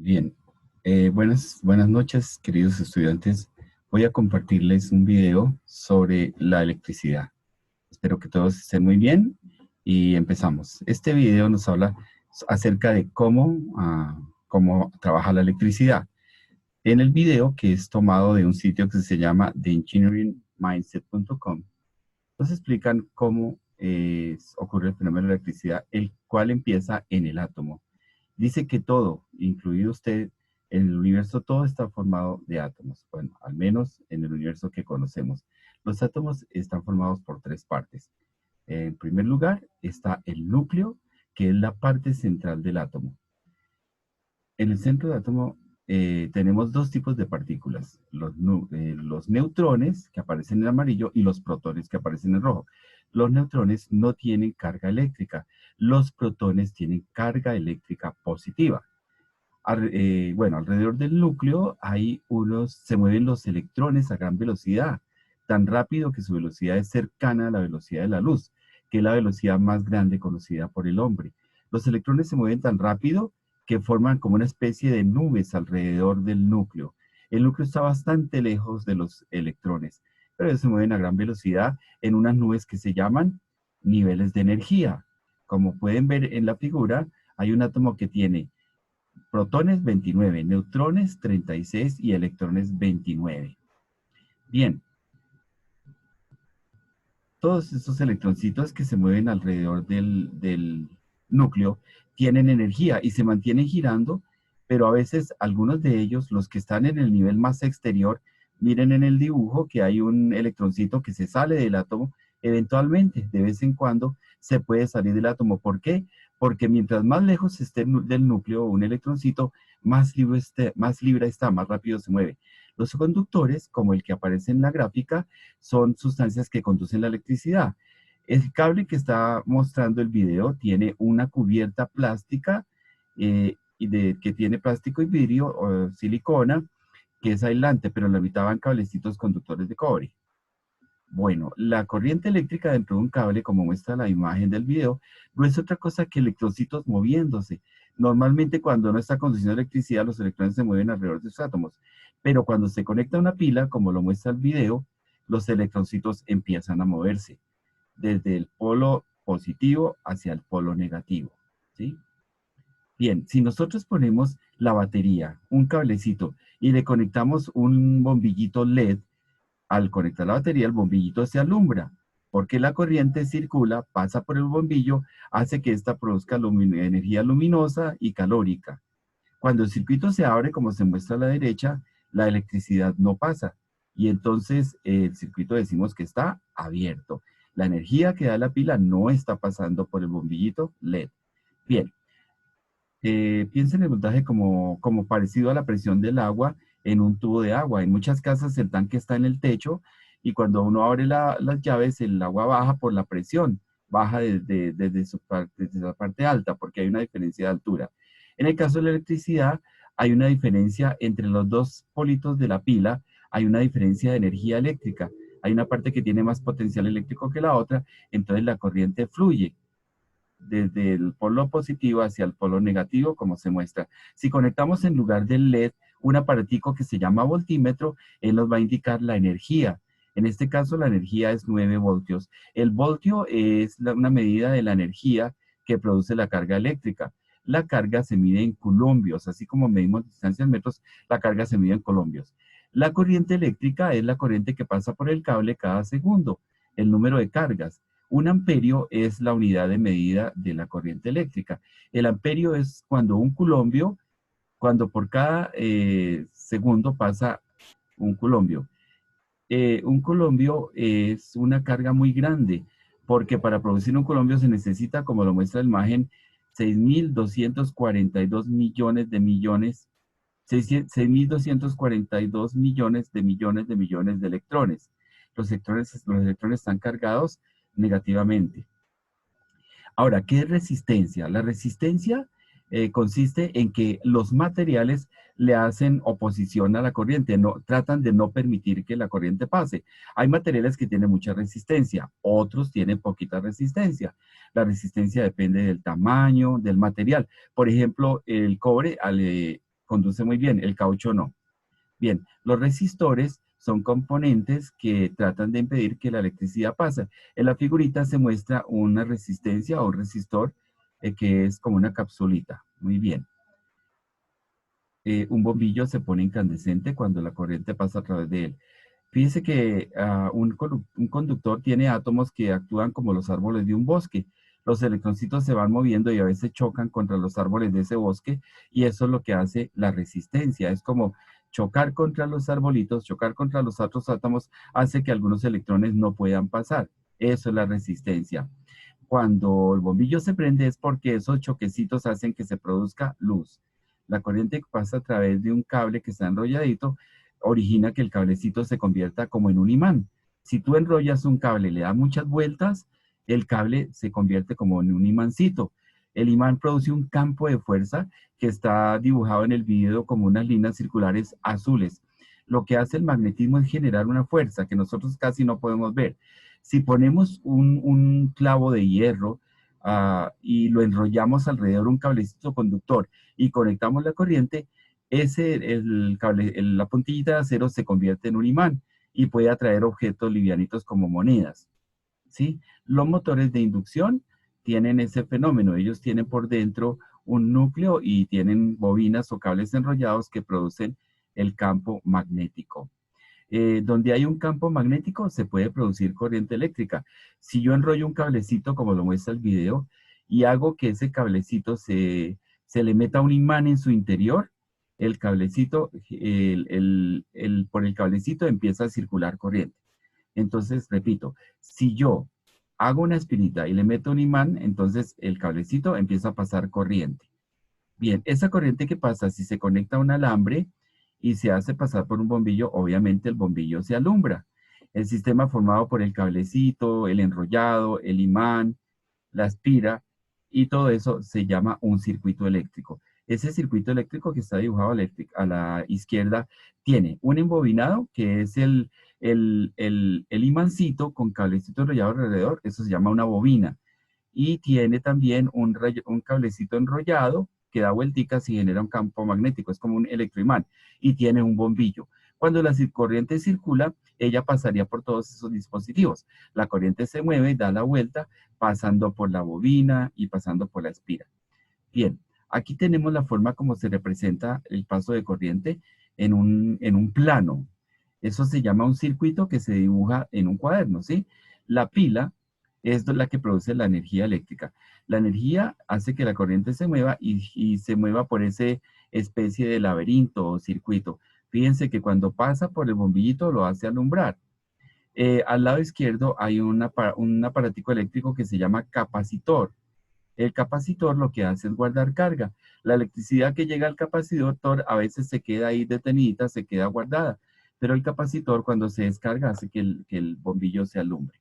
Bien, buenas noches, queridos estudiantes. Voy a compartirles un video sobre la electricidad. Espero que todos estén muy bien y empezamos. Este video nos habla acerca de cómo trabaja la electricidad. En el video, que es tomado de un sitio que se llama theengineeringmindset.com, nos explican cómo ocurre el fenómeno de la electricidad, el cual empieza en el átomo. Dice que todo, incluido usted, en el universo todo está formado de átomos. Bueno, al menos en el universo que conocemos. Los átomos están formados por tres partes. En primer lugar está el núcleo, que es la parte central del átomo. En el centro del átomo tenemos dos tipos de partículas, los neutrones, que aparecen en amarillo, y los protones, que aparecen en rojo. Los neutrones no tienen carga eléctrica, los protones tienen carga eléctrica positiva. Bueno, alrededor del núcleo se mueven los electrones a gran velocidad, tan rápido que su velocidad es cercana a la velocidad de la luz, que es la velocidad más grande conocida por el hombre. Los electrones se mueven tan rápido que forman como una especie de nubes alrededor del núcleo. El núcleo está bastante lejos de los electrones, pero ellos se mueven a gran velocidad en unas nubes que se llaman niveles de energía. Como pueden ver en la figura, hay un átomo que tiene protones 29, neutrones 36 y electrones 29. Bien, todos estos electroncitos que se mueven alrededor del núcleo tienen energía y se mantienen girando, pero a veces algunos de ellos, los que están en el nivel más exterior, miren en el dibujo que hay un electroncito que se sale del átomo, eventualmente, de vez en cuando, se puede salir del átomo. ¿Por qué? Porque mientras más lejos esté del núcleo un electroncito, más libre está, más rápido se mueve. Los conductores, como el que aparece en la gráfica, son sustancias que conducen la electricidad. El cable que está mostrando el video tiene una cubierta plástica que tiene plástico y vidrio o silicona, que es aislante, pero en la mitad van cablecitos conductores de cobre. Bueno, la corriente eléctrica dentro de un cable, como muestra la imagen del video, no es otra cosa que electrocitos moviéndose. Normalmente cuando no está conduciendo electricidad, los electrones se mueven alrededor de sus átomos. Pero cuando se conecta a una pila, como lo muestra el video, los electroncitos empiezan a moverse desde el polo positivo hacia el polo negativo, ¿sí? Bien, si nosotros ponemos la batería, un cablecito, y le conectamos un bombillito LED, al conectar la batería, el bombillito se alumbra, porque la corriente circula, pasa por el bombillo, hace que ésta produzca energía luminosa y calórica. Cuando el circuito se abre, como se muestra a la derecha, la electricidad no pasa. Y entonces el circuito decimos que está abierto. La energía que da la pila no está pasando por el bombillito LED. Bien, piensen en el voltaje como parecido a la presión del agua en un tubo de agua. En muchas casas el tanque está en el techo y cuando uno abre las llaves, el agua baja por la presión, baja desde la parte alta porque hay una diferencia de altura. En el caso de la electricidad, hay una diferencia entre los dos politos de la pila, hay una diferencia de energía eléctrica. Hay una parte que tiene más potencial eléctrico que la otra, entonces la corriente fluye desde el polo positivo hacia el polo negativo, como se muestra. Si conectamos en lugar del LED un aparatico que se llama voltímetro, él nos va a indicar la energía. En este caso, la energía es 9 voltios. El voltio es una medida de la energía que produce la carga eléctrica. La carga se mide en coulombios, así como medimos distancia en metros, la carga se mide en coulombios. La corriente eléctrica es la corriente que pasa por el cable cada segundo, el número de cargas. Un amperio es la unidad de medida de la corriente eléctrica. El amperio es cuando cuando por cada segundo pasa un culombio. Un culombio es una carga muy grande, porque para producir un culombio se necesita, como lo muestra la imagen, 6.242 millones de millones, 6.242 millones de electrones. Los electrones están cargados negativamente. Ahora, ¿qué es resistencia? La resistencia consiste en que los materiales le hacen oposición a la corriente, tratan de no permitir que la corriente pase. Hay materiales que tienen mucha resistencia, otros tienen poquita resistencia. La resistencia depende del tamaño, del material. Por ejemplo, el cobre, al conduce muy bien, el caucho no. Bien, los resistores son componentes que tratan de impedir que la electricidad pase. En la figurita se muestra una resistencia o un resistor que es como una capsulita. Muy bien. Un bombillo se pone incandescente cuando la corriente pasa a través de él. Fíjese que un conductor tiene átomos que actúan como los árboles de un bosque. Los electroncitos se van moviendo y a veces chocan contra los árboles de ese bosque y eso es lo que hace la resistencia. Es como chocar contra los arbolitos, chocar contra los otros átomos, hace que algunos electrones no puedan pasar. Eso es la resistencia. Cuando el bombillo se prende es porque esos choquecitos hacen que se produzca luz. La corriente que pasa a través de un cable que está enrolladito origina que el cablecito se convierta como en un imán. Si tú enrollas un cable y le das muchas vueltas, el cable se convierte como en un imancito. El imán produce un campo de fuerza que está dibujado en el video como unas líneas circulares azules. Lo que hace el magnetismo es generar una fuerza que nosotros casi no podemos ver. Si ponemos un clavo de hierro y lo enrollamos alrededor de un cablecito conductor y conectamos la corriente, el cable, la puntillita de acero se convierte en un imán y puede atraer objetos livianitos como monedas, ¿sí? Los motores de inducción tienen ese fenómeno. Ellos tienen por dentro un núcleo y tienen bobinas o cables enrollados que producen el campo magnético. Donde hay un campo magnético se puede producir corriente eléctrica. Si yo enrollo un cablecito, como lo muestra el video, y hago que ese cablecito se le meta un imán en su interior, el cablecito, por el cablecito empieza a circular corriente. Entonces, repito, si yo hago una espinita y le meto un imán, entonces el cablecito empieza a pasar corriente. Bien, esa corriente que pasa, si se conecta a un alambre y se hace pasar por un bombillo, obviamente el bombillo se alumbra. El sistema formado por el cablecito, el enrollado, el imán, la espira y todo eso se llama un circuito eléctrico. Ese circuito eléctrico que está dibujado a la izquierda tiene un embobinado que es el imancito con cablecito enrollado alrededor, eso se llama una bobina. Y tiene también un cablecito enrollado que da vuelticas y genera un campo magnético, es como un electroimán, y tiene un bombillo. Cuando la corriente circula, ella pasaría por todos esos dispositivos. La corriente se mueve, da la vuelta, pasando por la bobina y pasando por la espira. Bien, aquí tenemos la forma como se representa el paso de corriente en un plano. Eso se llama un circuito que se dibuja en un cuaderno, ¿sí? La pila es la que produce la energía eléctrica. La energía hace que la corriente se mueva y se mueva por esa especie de laberinto o circuito. Fíjense que cuando pasa por el bombillito lo hace alumbrar. Al lado izquierdo hay un aparatico eléctrico que se llama capacitor. El capacitor lo que hace es guardar carga. La electricidad que llega al capacitor a veces se queda ahí detenida, se queda guardada, pero el capacitor cuando se descarga hace que el bombillo se alumbre.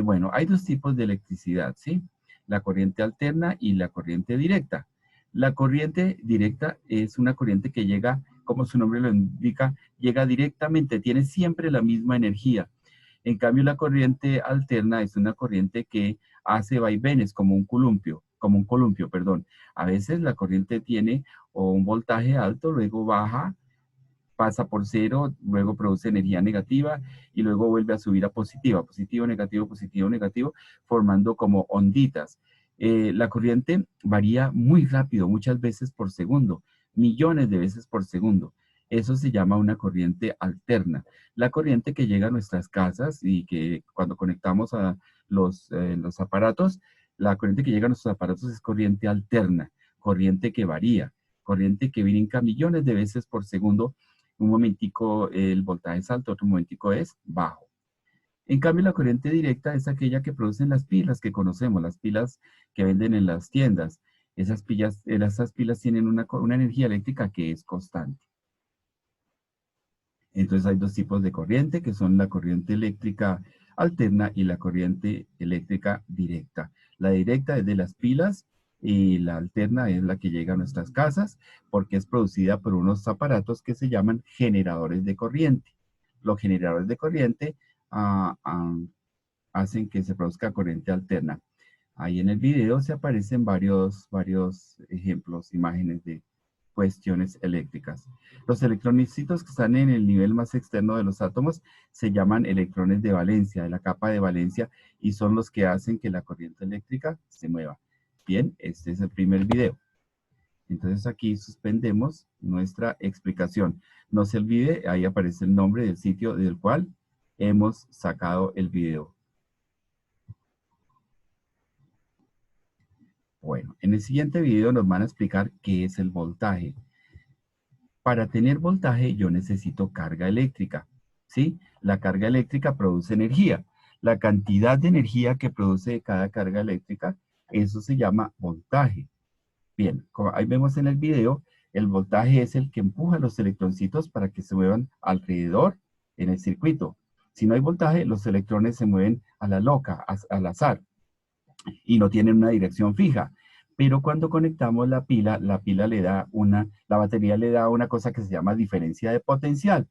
Bueno, hay dos tipos de electricidad, ¿sí? La corriente alterna y la corriente directa. La corriente directa es una corriente que llega, como su nombre lo indica, llega directamente, tiene siempre la misma energía. En cambio, la corriente alterna es una corriente que hace vaivenes como un columpio, perdón. A veces la corriente tiene o un voltaje alto, luego baja, pasa por cero, luego produce energía negativa y luego vuelve a subir a positiva, positivo, negativo, formando como onditas. La corriente varía muy rápido, muchas veces por segundo, millones de veces por segundo. Eso se llama una corriente alterna. La corriente que llega a nuestras casas y que cuando conectamos a los aparatos, la corriente que llega a nuestros aparatos es corriente alterna, corriente que varía, corriente que brinca millones de veces por segundo. Un momentico el voltaje es alto, otro momentico es bajo. En cambio, la corriente directa es aquella que producen las pilas que conocemos, las pilas que venden en las tiendas. Esas pilas tienen una energía eléctrica que es constante. Entonces hay dos tipos de corriente, que son la corriente eléctrica alterna y la corriente eléctrica directa. La directa es de las pilas y la alterna es la que llega a nuestras casas porque es producida por unos aparatos que se llaman generadores de corriente. Los generadores de corriente ah, ah, hacen que se produzca corriente alterna. Ahí en el video se aparecen varios ejemplos, imágenes cuestiones eléctricas. Los electronicitos que están en el nivel más externo de los átomos se llaman electrones de valencia, de la capa de valencia, y son los que hacen que la corriente eléctrica se mueva. Bien, este es el primer video. Entonces aquí suspendemos nuestra explicación. No se olvide, ahí aparece el nombre del sitio del cual hemos sacado el video. Bueno, en el siguiente video nos van a explicar qué es el voltaje. Para tener voltaje yo necesito carga eléctrica, ¿sí? La carga eléctrica produce energía. La cantidad de energía que produce cada carga eléctrica, eso se llama voltaje. Bien, como ahí vemos en el video, el voltaje es el que empuja los electroncitos para que se muevan alrededor en el circuito. Si no hay voltaje, los electrones se mueven a la loca, al azar, y no tienen una dirección fija. Pero cuando conectamos la pila le da la batería le da una cosa que se llama diferencia de potencial.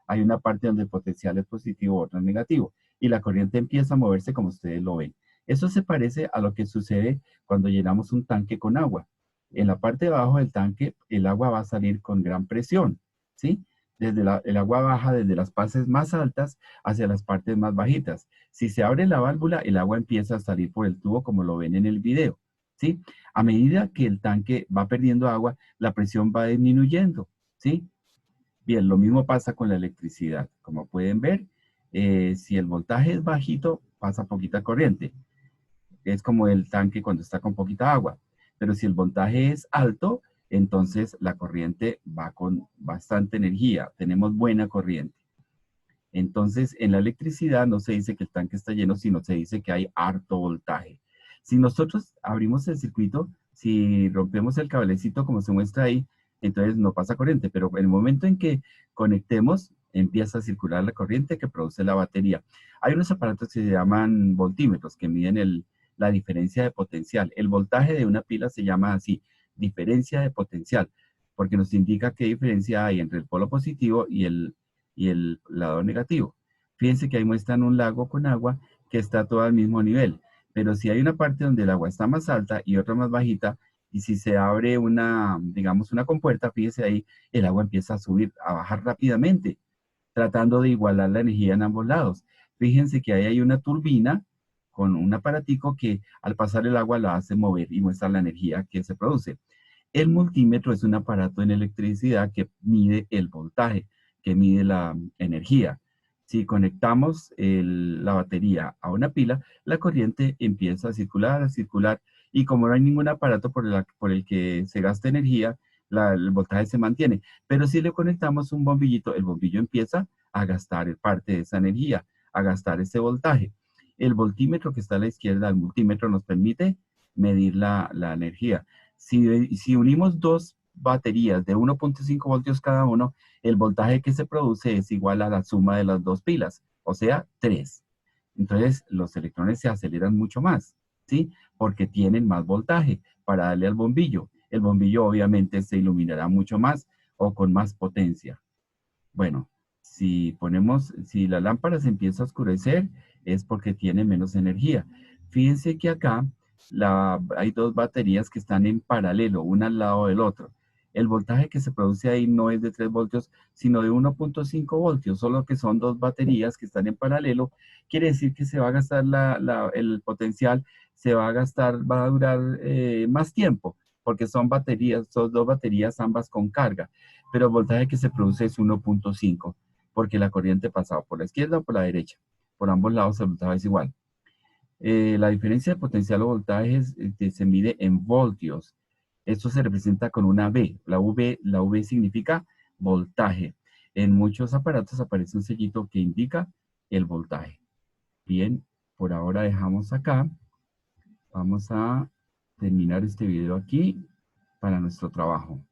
Hay una parte donde el potencial es positivo, otra es negativo, y la corriente empieza a moverse como ustedes lo ven. Eso se parece a lo que sucede cuando llenamos un tanque con agua. En la parte de abajo del tanque, el agua va a salir con gran presión, ¿sí? El agua baja desde las partes más altas hacia las partes más bajitas. Si se abre la válvula, el agua empieza a salir por el tubo como lo ven en el video, ¿sí? A medida que el tanque va perdiendo agua, la presión va disminuyendo, ¿sí? Bien, lo mismo pasa con la electricidad. Como pueden ver, si el voltaje es bajito, pasa poquita corriente. Es como el tanque cuando está con poquita agua. Pero si el voltaje es alto, entonces la corriente va con bastante energía. Tenemos buena corriente. Entonces, en la electricidad no se dice que el tanque está lleno, sino se dice que hay harto voltaje. Si nosotros abrimos el circuito, si rompemos el cablecito como se muestra ahí, entonces no pasa corriente, pero en el momento en que conectemos, empieza a circular la corriente que produce la batería. Hay unos aparatos que se llaman voltímetros que miden la diferencia de potencial. El voltaje de una pila se llama así, diferencia de potencial, porque nos indica qué diferencia hay entre el polo positivo y el lado negativo. Fíjense que ahí muestran un lago con agua que está todo al mismo nivel, pero si hay una parte donde el agua está más alta y otra más bajita, y si se abre digamos, una compuerta, fíjense ahí, el agua empieza a subir, a bajar rápidamente, tratando de igualar la energía en ambos lados. Fíjense que ahí hay una turbina con un aparatico que al pasar el agua la hace mover y muestra la energía que se produce. El multímetro es un aparato en electricidad que mide el voltaje, que mide la energía. Si conectamos la batería a una pila, la corriente empieza a circular, y como no hay ningún aparato por el que se gasta energía, el voltaje se mantiene. Pero si le conectamos un bombillito, el bombillo empieza a gastar parte de esa energía, a gastar ese voltaje. El voltímetro que está a la izquierda, el multímetro, nos permite medir la energía. Si unimos dos baterías de 1.5 voltios cada uno, el voltaje que se produce es igual a la suma de las dos pilas, o sea, 3. Entonces, los electrones se aceleran mucho más, ¿sí? Porque tienen más voltaje para darle al bombillo. El bombillo obviamente se iluminará mucho más o con más potencia. Bueno, si la lámpara se empieza a oscurecer, es porque tiene menos energía. Fíjense que acá hay dos baterías que están en paralelo, una al lado del otro. El voltaje que se produce ahí no es de 3 voltios, sino de 1.5 voltios, solo que son dos baterías que están en paralelo. Quiere decir que se va a gastar el potencial, va a durar más tiempo, porque son dos baterías ambas con carga, pero el voltaje que se produce es 1.5, porque la corriente pasaba por la izquierda o por la derecha. Por ambos lados el voltaje es igual. La diferencia de potencial o voltajes se mide en voltios. Esto se representa con una V. La V significa voltaje. En muchos aparatos aparece un sellito que indica el voltaje. Bien, por ahora dejamos acá. Vamos a terminar este video aquí para nuestro trabajo.